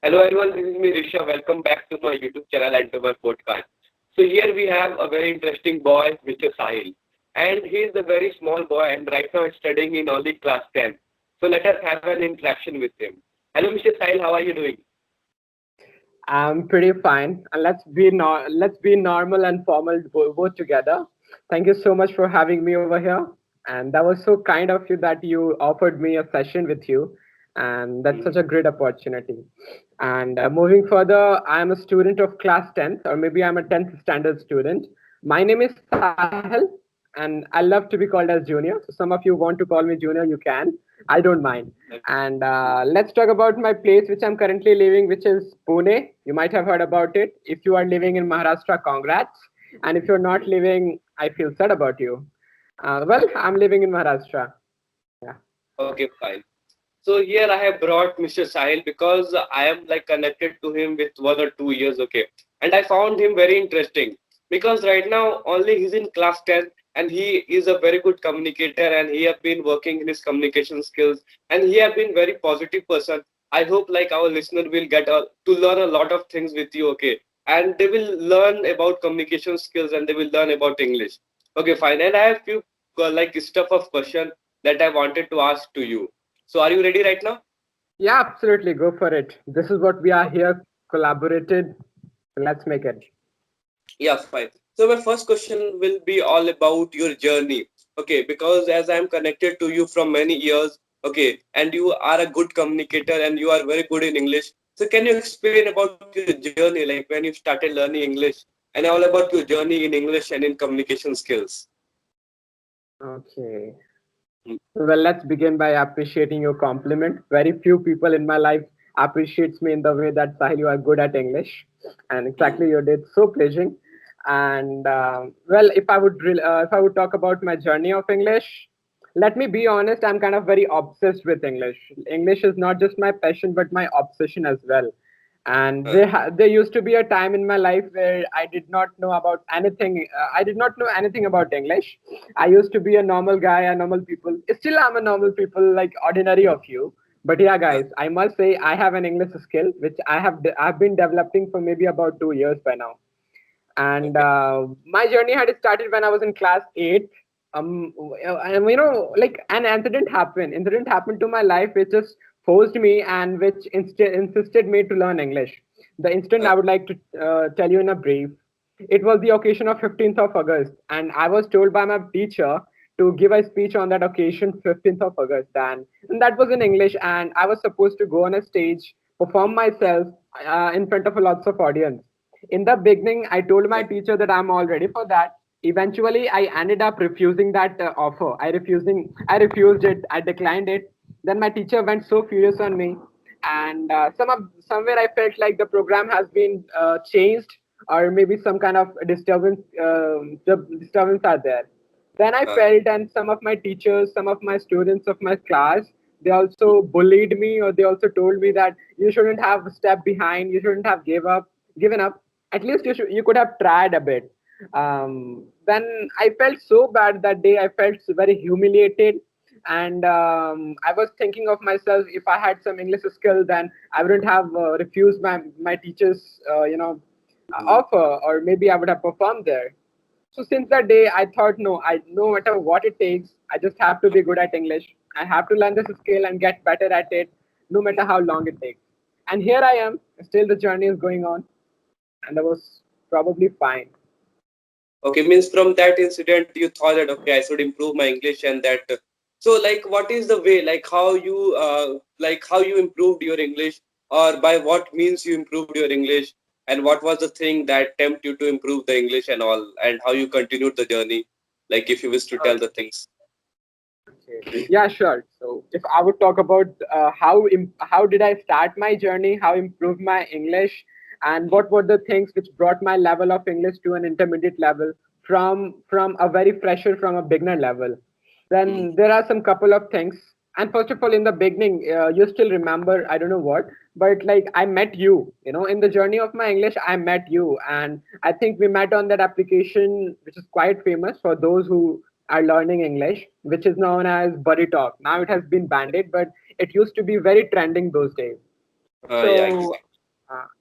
Hello everyone, this is me Risha. Welcome back to my YouTube channel and to my podcast. So here we have a very interesting boy, Mr. Sahil. And he is a very small boy and right now is studying in only class 10. So let us have an interaction with him. Hello Mr. Sahil, how are you doing? I'm pretty fine. And let's be normal and formal both together. Thank you so much for having me over here. And that was so kind of you that you offered me a session with you. And that's such a great opportunity. And moving further, I am a student of class 10th, or maybe I'm a 10th standard student. My name is Sahil, and I love to be called as Junior. So some of you want to call me Junior, you can. I don't mind. And let's talk about my place, which I'm currently living, which is Pune. You might have heard about it. If you are living in Maharashtra, congrats. And if you're not living, I feel sad about you. Well, I'm living in Maharashtra. Yeah. Okay, fine. So here I have brought Mr. Sahil because I am like connected to him with 1 or 2 years, okay. And I found him very interesting because right now only he's in class 10 and he is a very good communicator and he have been working in his communication skills and he have been very positive person. I hope like our listener will get to learn a lot of things with you, okay. And they will learn about communication skills and they will learn about English. Okay, fine. And I have few like stuff of question that I wanted to ask to you. So are you ready right now? Yeah, absolutely. Go for it. This is what we are here collaborated. Let's make it. Yeah, fine. So my first question will be all about your journey. Okay, because as I'm connected to you from many years, okay, and you are a good communicator and you are very good in English. So can you explain about your journey, like when you started learning English and all about your journey in English and in communication skills? Okay. Well, let's begin by appreciating your compliment. Very few people in my life appreciates me in the way that Sahil, you are good at English, and Mm. exactly you did so pleasing. And well, if I would talk about my journey of English, let me be honest. I'm kind of very obsessed with English. English is not just my passion, but my obsession as well. And there used to be a time in my life where I did not know about anything. I did not know anything about English. I used to be a normal guy, a normal people. Still, I'm a normal people, like ordinary of you. But yeah, guys, I must say I have an English skill which I've been developing for maybe about 2 years by now. And Okay. my journey had started when I was in class 8. And like an incident happened to my life which just forced me and which insisted me to learn English. The incident I would like to tell you in a brief. It was the occasion of 15th of August, and I was told by my teacher to give a speech on that occasion, 15th of August. And that was in English, and I was supposed to go on a stage, perform myself in front of a lots of audience. In the beginning, I told my teacher that I'm all ready for that. Eventually, I ended up refusing that offer. I refused it. I declined it. Then my teacher went so furious on me, and somewhere I felt like the program has been changed, or maybe some kind of disturbance are there. Then I felt, and some of my teachers, some of my students of my class, they also bullied me, or they also told me that you shouldn't have stepped behind, you shouldn't have given up. At least you could have tried a bit. Then I felt so bad that day. I felt very humiliated, and I was thinking of myself, if I had some English skill, then I wouldn't have refused my teacher's offer, or maybe I would have performed there. So since that day, I thought, no, I no matter what it takes, I just have to be good at English. I have to learn this skill and get better at it, no matter how long it takes. And here I am. Still, the journey is going on, and that was probably fine. Okay, means from that incident you thought that okay, I should improve my English and that. So like, what is the way? Like how you improved your English, or by what means you improved your English, and what was the thing that tempted you to improve the English and all, and how you continued the journey? Like if you wish to tell the things. Okay. Yeah, sure. So if I would talk about how did I start my journey, how improved my English, and what were the things which brought my level of English to an intermediate level from a very fresher, from a beginner level, then there are some couple of things. And first of all, in the beginning, you still remember, I don't know what, but like I met you, in the journey of my English, I met you, and I think we met on that application, which is quite famous for those who are learning English, which is known as Buddy Talk. Now it has been banned, but it used to be very trending those days. Yeah, So exactly.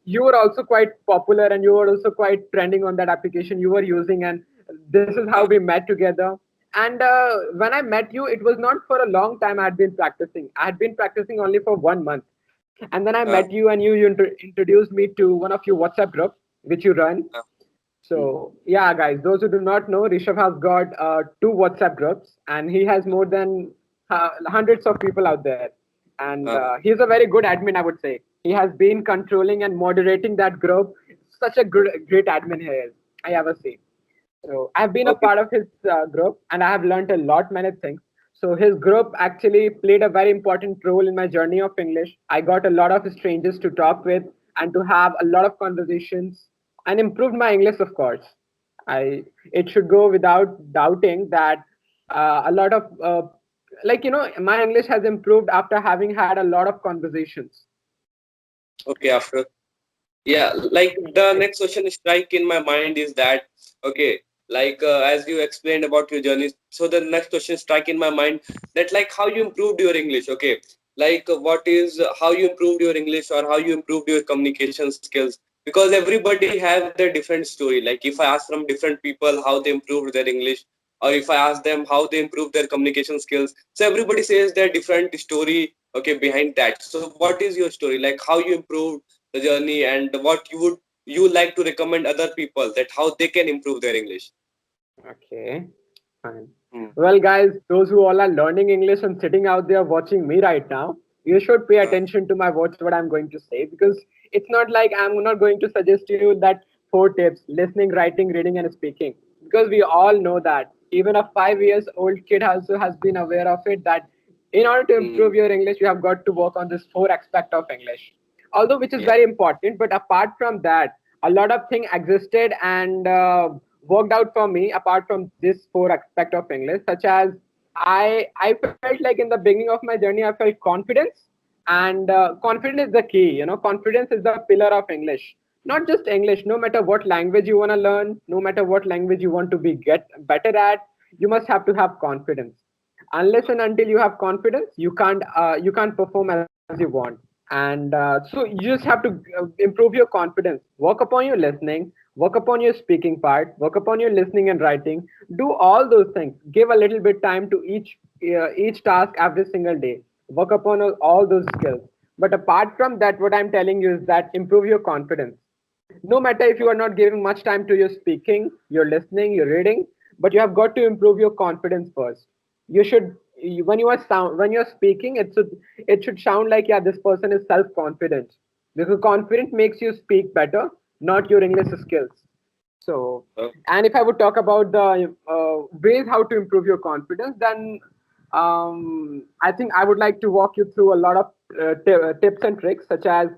You were also quite popular and you were also quite trending on that application you were using, and this is how we met together. And when I met you, it was not for a long time. I had been practicing only for 1 month, and then I uh, met you, and you introduced me to one of your WhatsApp groups which you run. uh, mm, So yeah, guys, those who do not know, Rishabh has got two WhatsApp groups, and he has more than hundreds of people out there. And uh, he's a very good admin, I would say. He has been controlling and moderating that group. Such a great admin he is, I ever see. So I've been a okay. part of his group, and I have learned a lot many things. So his group actually played a very important role in my journey of English. I got a lot of strangers to talk with and to have a lot of conversations, and improved my English, of course. I It should go without doubting that a lot of my English has improved after having had a lot of conversations. Okay, after. Yeah, like the next question strike in my mind is that, okay, like as you explained about your journey, so the next question strike in my mind that like how you improved your English. Okay, like what is how you improved your English or how you improved your communication skills, because everybody have their different story. Like if I ask from different people how they improved their English, or if I ask them how they improved their communication skills, so everybody says their different story, okay, behind that. So what is your story, like how you improved the journey, and what you like to recommend other people that how they can improve their English? Okay, fine. Hmm. Well, guys, those who all are learning English and sitting out there watching me right now, you should pay Uh, attention to my words, what I'm going to say, because it's not like I'm not going to suggest you that four tips: listening, writing, reading, and speaking. Because we all know that even a 5 years old kid also has been aware of it that in order to hmm, improve your English, you have got to work on this four aspect of English. Although which is yeah. very important, but apart from that, a lot of things existed and worked out for me apart from this four aspect of English, such as I felt like in the beginning of my journey I felt confidence, and confidence is the key. Confidence is the pillar of English. Not just English, no matter what language you want to learn, no matter what language you want to be get better at, you must have to have confidence. Unless and until you have confidence, you can't perform as you want. And so you just have to improve your confidence, work upon your listening, work upon your speaking part, work upon your listening and writing. Do all those things, give a little bit time to each task every single day, work upon all those skills. But apart from that, what I'm telling you is that improve your confidence. No matter if you are not giving much time to your speaking, your listening, your reading, but you have got to improve your confidence first. You should when you're speaking, it should sound like, yeah, this person is self confident, because confidence makes you speak better, not your English skills. So, uh, and if I would talk about the ways how to improve your confidence, then I think I would like to walk you through a lot of tips and tricks, such as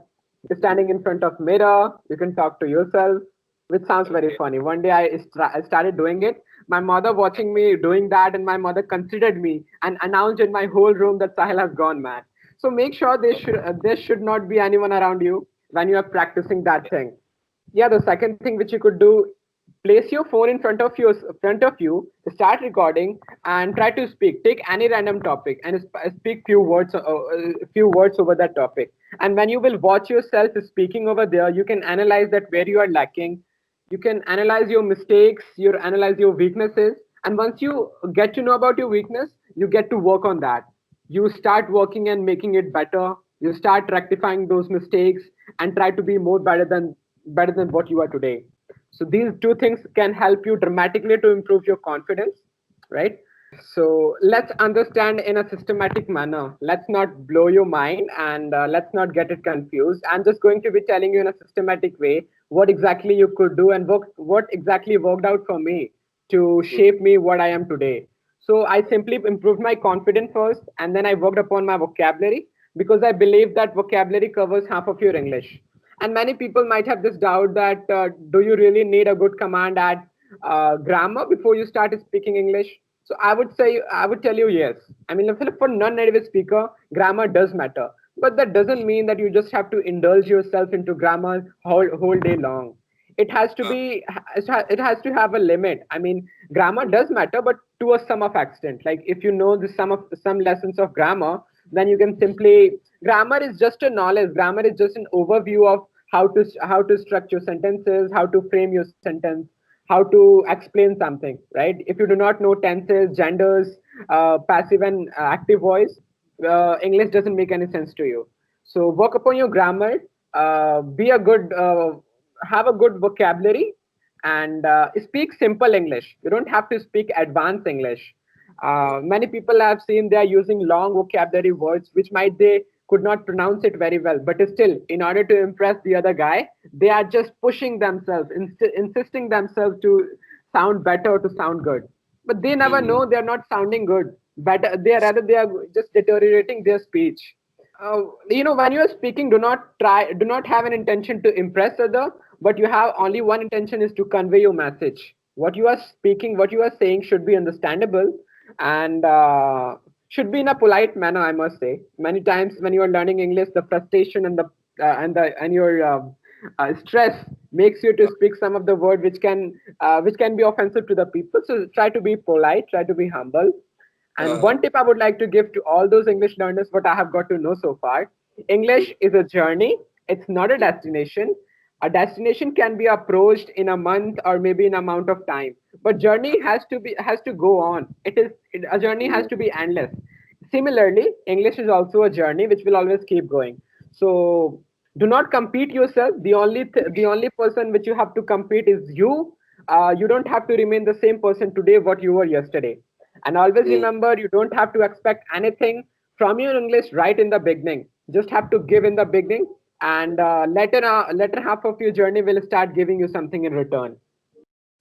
standing in front of mirror. You can talk to yourself, which sounds very okay. funny. One day I started doing it. My mother watching me doing that, and my mother considered me and announced in my whole room that Sahil has gone mad. So make sure there should not be anyone around you when you are practicing that thing. Yeah, the second thing which you could do, place your phone in front of you, start recording, and try to speak. Take any random topic and speak few words over that topic. And when you will watch yourself speaking over there, you can analyze that where you are lacking. You can analyze your mistakes, you analyze your weaknesses, and once you get to know about your weakness, you get to work on that. You start working and making it better. You start rectifying those mistakes and try to be more better than what you are today. So these two things can help you dramatically to improve your confidence, right? So let's understand in a systematic manner. Let's not blow your mind, and let's not get it confused. I'm just going to be telling you in a systematic way what exactly you could do and what exactly worked out for me to Hmm. shape me what I am today. So I simply improved my confidence first, and then I worked upon my vocabulary, because I believe that vocabulary covers half of your English. And many people might have this doubt that do you really need a good command at grammar before you start speaking English? So I would tell you yes. I mean, for non-native speaker, grammar does matter, but that doesn't mean that you just have to indulge yourself into grammar whole day long. It has to uh, be it has to have a limit. I mean, grammar does matter, but to a sum of extent. Like if you know the some lessons of grammar, then you can simply, grammar is just a knowledge. Grammar is just an overview of how to structure sentences, how to frame your sentence, how to explain something, right? If you do not know tenses, genders, passive and active voice, English doesn't make any sense to you. So work upon your grammar, be a good, have a good vocabulary, and speak simple English. You don't have to speak advanced English. Many people I've seen they are using long vocabulary words which might they could not pronounce it very well, but still, in order to impress the other guy, they are just pushing themselves, insisting themselves to sound better, to sound good. But they never Hmm. know they are not sounding good. Better, they are rather they are just deteriorating their speech. When you are speaking, do not have an intention to impress other, but you have only one intention is to convey your message. What you are speaking, what you are saying should be understandable, and should be in a polite manner, I must say. Many times when you are learning English, the frustration and your stress makes you to speak some of the word which can be offensive to the people. So try to be polite, try to be humble. And Uh, one tip I would like to give to all those English learners, what I have got to know so far, English is a journey. It's not a destination. A destination can be approached in a month or maybe in amount of time, but journey has to go on. A journey has to be endless. Similarly, English is also a journey which will always keep going. So do not compete yourself. The only person which you have to compete is you. You don't have to remain the same person today what you were yesterday. And always hmm. remember, you don't have to expect anything from your English right in the beginning. Just have to give in the beginning, and later half of your journey will start giving you something in return.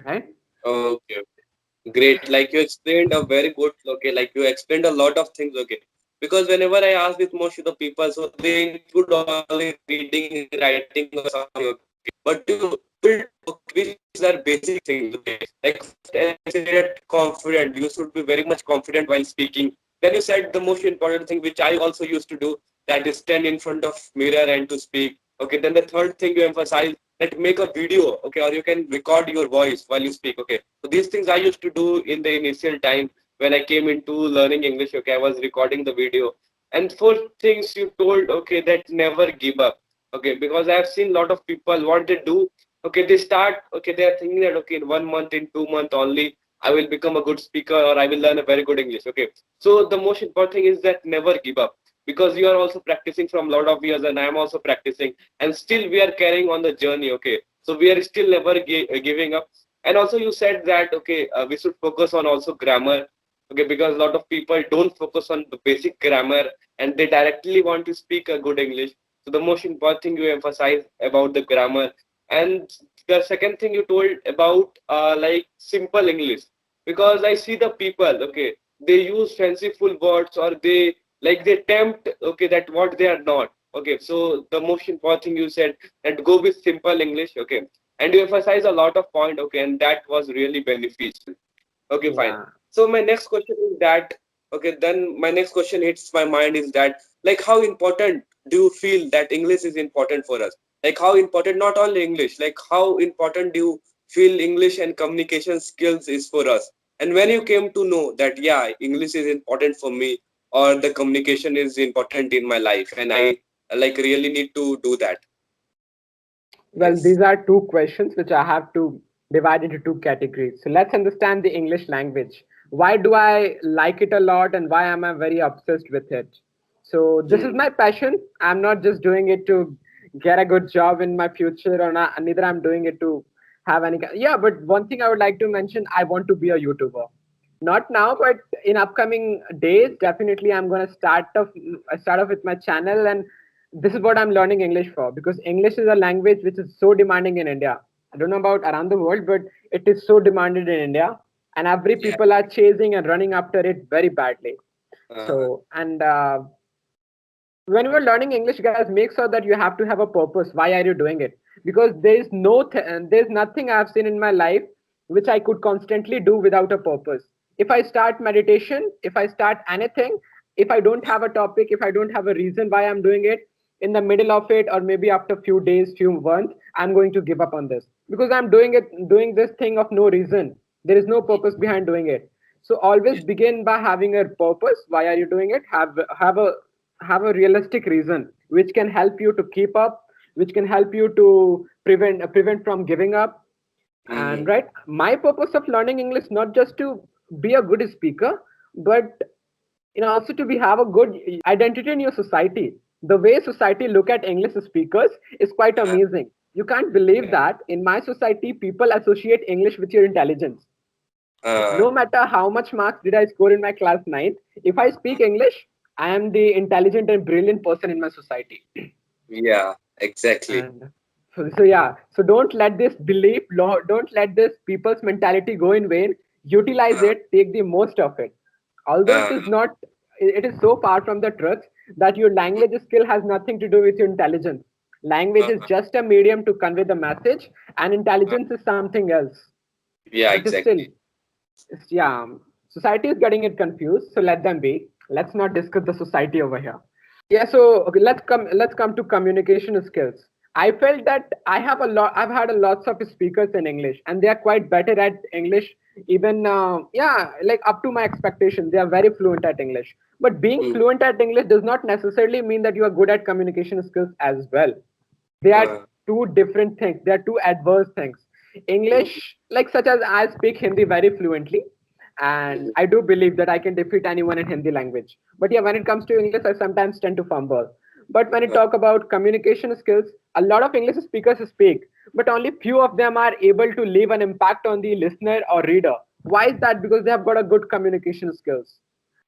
Right? Okay. Great. Like you explained a very good, okay, like you explained a lot of things, okay. Because whenever I ask with most of the people, so they include only reading, writing or something, okay. But you told, okay, which are basic things, okay. Like first, as you said, confident. You should be very much confident while speaking. Then you said the most important thing, which I also used to do, that is stand in front of mirror and to speak. Okay. Then the third thing you emphasize, that make a video, okay, or you can record your voice while you speak, okay. So these things I used to do in the initial time when I came into learning English. Okay, I was recording the video. And fourth things you told, okay, that never give up. Okay, because I have seen a lot of people what they do. Okay, they start. Okay, they are thinking that okay, in 1 month, in 2 months only, I will become a good speaker or I will learn a very good English. Okay, so the most important thing is that never give up, because you are also practicing from a lot of years and I am also practicing, and still we are carrying on the journey. Okay, so we are still never giving up. And also you said that okay, we should focus on also grammar. Okay, because a lot of people don't focus on the basic grammar and they directly want to speak a good English. So the most important thing you emphasize about the grammar. And the second thing you told about like simple English, because I see the people, okay, they use fanciful words, or they like they tempt, okay, that what they are not. Okay, so the most important thing you said, that go with simple English. Okay, and you emphasize a lot of point. Okay, and that was really beneficial. Okay, fine. Yeah. So my next question is that, okay, then my next question hits my mind is that, like, how important do you feel that English is important for us? Like, how important, not only English, like, how important do you feel English and communication skills is for us? And when you came to know that, yeah, English is important for me, or the communication is important in my life, and I like really need to do that. Well, Yes. these are two questions which I have to divide into two categories. So let's understand the English language. Why do I like it a lot and why am I very obsessed with it? So this is Hmm. my passion. I'm not just doing it to get a good job in my future, or not, neither I'm doing it to have any. Yeah, but one thing I would like to mention, I want to be a YouTuber. Not now, but in upcoming days, definitely I'm gonna start off with my channel, and this is what I'm learning English for, because English is a language which is so demanding in India. I don't know about around the world, but it is so demanded in India, and every Yeah. people are chasing and running after it very badly. Uh, So, and when you are learning English, guys, make sure that you have to have a purpose. Why are you doing it? Because there's nothing I've seen in my life which I could constantly do without a purpose. If I start meditation, if I start anything, if I don't have a topic, if I don't have a reason why I'm doing it, in the middle of it, or maybe after few days, few months, I'm going to give up on this, because I'm doing this thing of no reason. There is no purpose behind doing it. So always yeah. begin by having a purpose. Why are you doing it? Have a realistic reason which can help you to keep up, which can help you to prevent from giving up. And Mm-hmm. right, my purpose of learning English not just to be a good speaker, but also to be have a good identity in your society. The way society look at English speakers is quite amazing. You can't believe Yeah. that in my society people associate English with your intelligence. Uh, No matter how much marks did I score in my class 9, if I speak English, I am the intelligent and brilliant person in my society. yeah, exactly. And so yeah, so don't let this don't let this people's mentality go in vain. Utilize Uh, it, take the most of it. Although it uh, is not, it is so far from the truth that your language skill has nothing to do with your intelligence. Language uh, is just a medium to convey the message, and uh, intelligence is something else. yeah, But still, exactly. yeah, society is getting it confused, so let them be. Let's not discuss the society over here. Yeah, so okay, let's come to communication skills. I felt that I've had a lots of speakers in English, and they are quite better at English. Even yeah, like up to my expectation, they are very fluent at English. But being Mm, fluent at English does not necessarily mean that you are good at communication skills as well. They are uh, two different things. They are two adverse things. English, mm, like such as I speak Hindi very fluently, and mm, I do believe that I can defeat anyone in Hindi language. But yeah, when it comes to English, I sometimes tend to fumble. But when you uh, talk about communication skills, a lot of English speakers speak, but only few of them are able to leave an impact on the listener or reader. Why is that? Because they have got a good communication skills.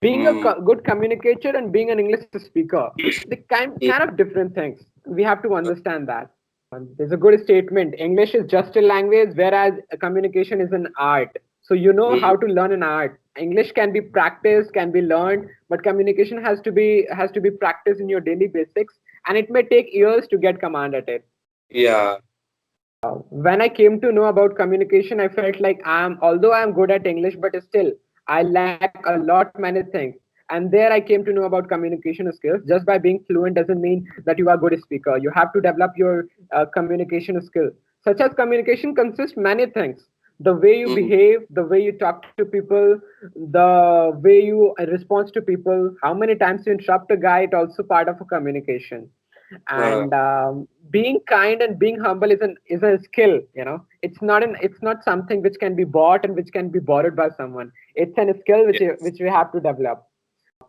Being a mm, good communicator and being an English speaker, they kind of different things. We have to understand that. There's a good statement. English is just a language, whereas communication is an art. So you know mm, how to learn an art. English can be practiced, can be learned, but communication has to be practiced in your daily basics, and it may take years to get command at it. yeah. When I came to know about communication, I felt like although I'm good at English, but still I lack a lot many things. And there I came to know about communication skills. Just by being fluent doesn't mean that you are a good speaker. You have to develop your communication skill. Such as communication consists many things. The way you Mm, behave, the way you talk to people, the way you respond to people, how many times you interrupt a guy, it also part of a communication. uh, And being kind and being humble is a skill. It's not something which can be bought and which can be borrowed by someone. It's a skill which yes. which we have to develop.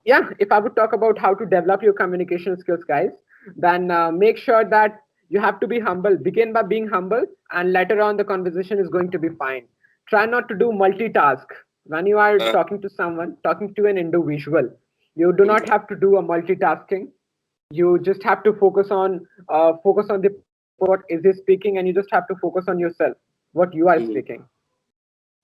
Yeah, if I would talk about how to develop your communication skills, guys, then make sure that you have to be humble. Begin by being humble, and later on the conversation is going to be fine. Try not to do multitask. When you are Uh, talking to someone, talking to an individual, you do not mm, have to do a multitasking. You just have to focus on the person what is he speaking, and you just have to focus on yourself, what you are mm. speaking.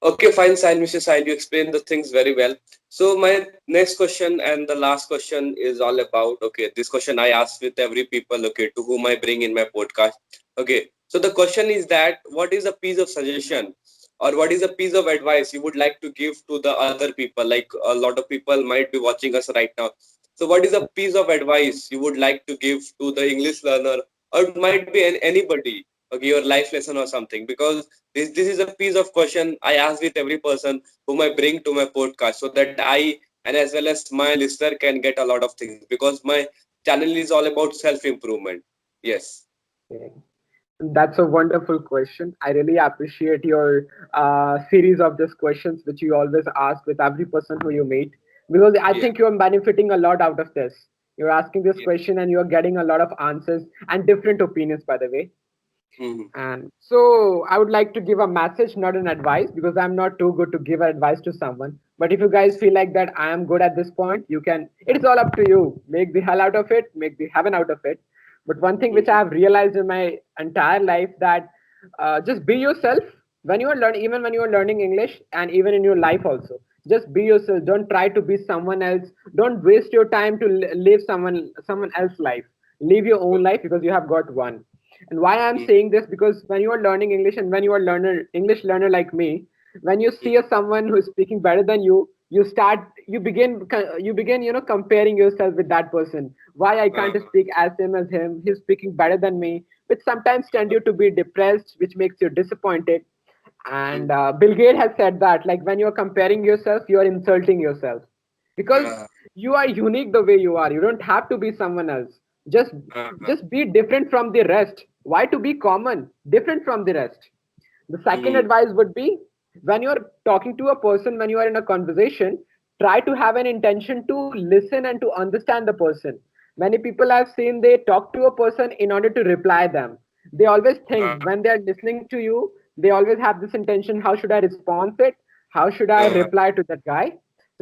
Okay, fine, Sahil, Mr. Sahil, you explained the things very well. So my next question and the last question is all about, okay, this question I ask with every people, okay, to whom I bring in my podcast. Okay, so the question is that what is a piece of suggestion or what is a piece of advice you would like to give to the other people? Like a lot of people might be watching us right now. So what is a piece of advice you would like to give to the English learner, or it might be anybody, okay, your life lesson or something? Because this is a piece of question I ask with every person whom I bring to my podcast, so that I and as well as my listener can get a lot of things, because my channel is all about self improvement. Yes. Okay. That's a wonderful question. I really appreciate your series of these questions, which you always ask with every person who you meet, because I Yeah. think you're benefiting a lot out of this. You're asking this Yeah. question and you're getting a lot of answers and different opinions, by the way. Mm-hmm. And so I would like to give a message, not an advice, because I'm not too good to give advice to someone. But if you guys feel like that I am good at this point, you can, it's all up to you. Make the hell out of it, make the heaven out of it. But one thing which I Mm-hmm. have realized in my entire life that just be yourself when you are learning, even when you are learning English and even in your life also. Just be yourself. Don't try to be someone else. Don't waste your time to live someone else's life. Live your own life because you have got one. And why I'm saying this, because when you are learning English and when you are English learner like me, when you see someone who is speaking better than you, you begin comparing yourself with that person. Why I can't speak as him as him? He's speaking better than me, which sometimes tend you to be depressed, which makes you disappointed. And Bill Gates has said that, like, when you're comparing yourself, you are insulting yourself, because Uh, you are unique the way you are. You don't have to be someone else. just Uh-huh. just be different from the rest. Why to be common, different from the rest? The second Mm, advice would be, when you're talking to a person, when you are in a conversation, try to have an intention to listen and to understand the person. Many people I've seen, they talk to a person in order to reply them. They always think, uh, when they're listening to you, they always have this intention: how should I respond it? How should I uh, reply to that guy?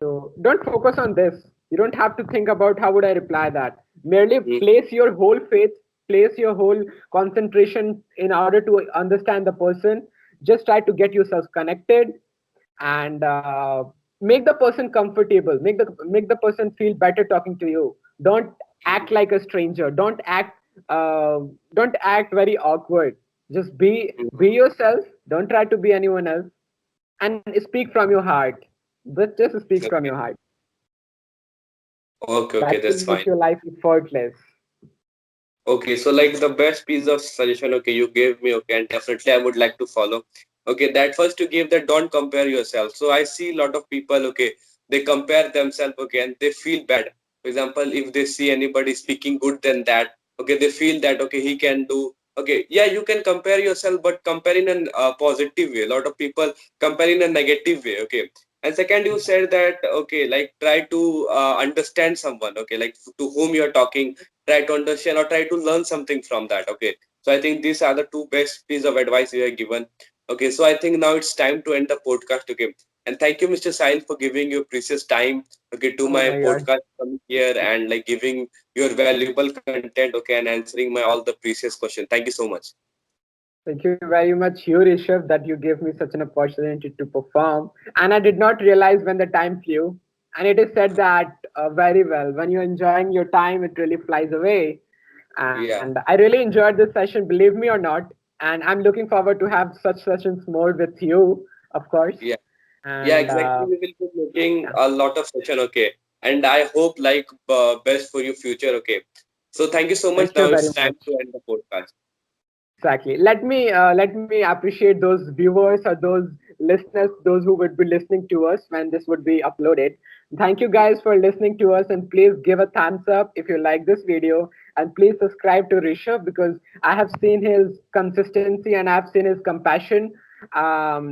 So don't focus on this. You don't have to think about how would I reply that. Merely mm, place your whole faith, place your whole concentration in order to understand the person. Just try to get yourself connected, and make the person comfortable. Make the person feel better talking to you. Don't act like a stranger. Uh, don't act very awkward. Just be mm. yourself. Don't try to be anyone else, and speak from your heart. Just speak from your Okay. heart. Okay, okay, That will that's make fine. your life effortless. Okay, so like the best piece of suggestion, okay, you gave me, okay, and definitely I would like to follow. Okay, that first you gave that don't compare yourself. So I see a lot of people, okay, they compare themselves, okay, and they feel bad. For example, if they see anybody speaking good than that, okay, they feel that, okay, he can do, okay, yeah, you can compare yourself, but compare in a positive way. A lot of people compare in a negative way, okay. And second, you said that, okay, like try to understand someone, okay, like to whom you're talking, try to understand or try to learn something from that. Okay, so I think these are the two best pieces of advice you have given. Okay, so I think now it's time to end the podcast. Okay, and thank you, Mr. Sahil, for giving your precious time, okay, to Oh my my god. podcast, coming here and like giving your valuable content, okay, and answering my all the precious questions. Thank you so much. Thank you very much, you, Rishabh, that you gave me such an opportunity to perform. And I did not realize when the time flew. And it is said that very well. When you're enjoying your time, it really flies away. And Yeah, I really enjoyed this session, believe me or not. And I'm looking forward to have such sessions more with you, of course. yeah, yeah, And exactly. We will be making yeah, a lot of session. Okay, and I hope like best for your future. Okay, so thank you so much. thank Now you very it's time much. to end the podcast. Exactly. Let me appreciate those viewers or those listeners, those who would be listening to us when this would be uploaded. Thank you guys for listening to us, and please give a thumbs up if you like this video, and please subscribe to Rishabh, because I have seen his consistency and I've seen his compassion.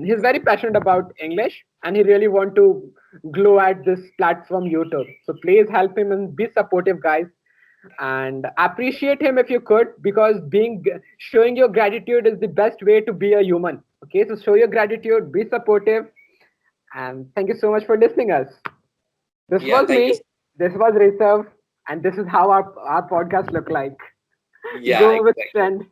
He's very passionate about English, and he really want to glow at this platform YouTube. So please help him and be supportive, guys, and appreciate him if you could, because being showing your gratitude is the best way to be a human. Okay, so show your gratitude, be supportive, and thank you so much for listening us. This Yeah, was thank you. me, this was Reserve, and this is how our podcast look like. Yeah, Go with exactly. trend.